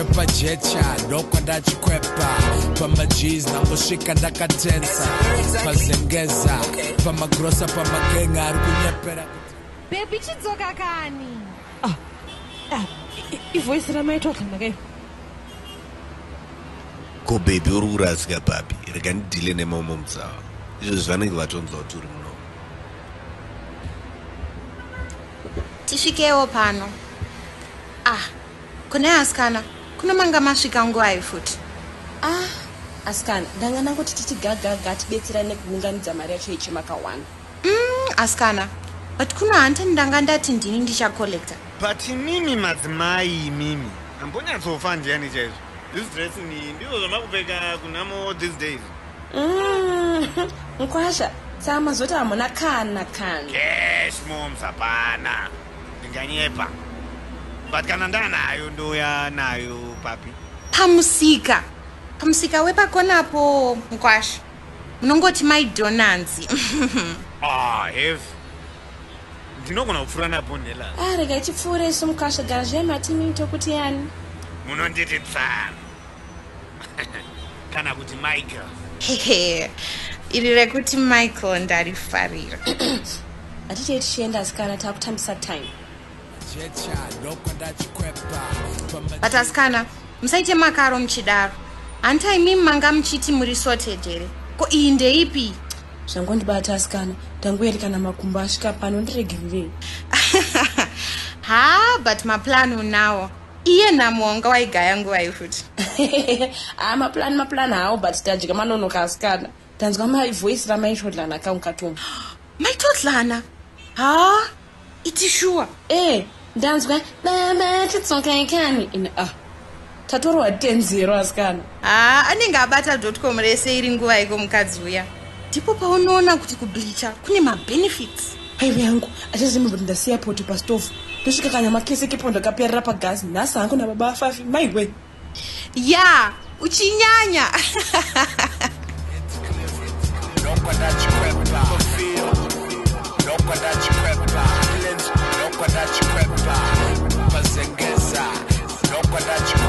PaJecha ndokwenda chikwepa PaMaG's nangosvika ndakatensa PaZengeza PaMagrosa PaMagenga ari kunyepera Baby chidzoka kani ivoice raMai Todhlana ke Ko baby uri kurasika papi rega ndidile nemamwe mutsawa izvo zvanenge vatonzwa kuti uri muno tisvikewo pano kuna asikana kuna manga masvika nguva futi asikana ndanga nangoti tichigagaga tibetserane kuunganidza mari yacho yechimakawana asikana but kuna hanta ndanga ndati ndini ndichakollecta but mimi madzimai mimi Ambonyatsofa Ndiani chaizvo this dress ni ndizvo zvamakupfeka kunamo these days Nkwasha tsama zoti hamuna kana yes moms hapana ndinganyepa but kana ndanayo ndoya nayo papi pamusika wepakonapo Nkwasha munongoti Mai Dhonanzi hev ndinogona kupfuura napo nela rega ichipfuura isu Nkwasha gara zvematini tokuti yani munonditi Tsano kana kuti Michael iri rekuti Michael ndarifarira atichei tichienda asikana takutambisa time but asikana musaite makaro muchidaro hantai mimi manga muchiti muri sorted here ko iyi ndeipi zvangondibata asikana tangoerekana makumbo asvika pano ndiregererei but maplan unawo iye nhamo wanga waigaya nguva ifuti maplan hawo but tadya manonoka asikana tanzwa maivoice raMai Todhlana kaunkatomba Mai Todhlana iti sure ndanzwa baba titsoka ikani tatorwa 10-0 asikana anenge abata.com rese iri nguva iko mukadzi uya ndipo paunoona kuti kubleacha kune mabenefits haiwe yangu achazima kuti ndasiya poto pastofu ndosvika kanyama kese kepo ndakaperera pagazi nhasi hangu nababa Fafi maiwe uchinyanya PaZengeza ndokwenda chikwepa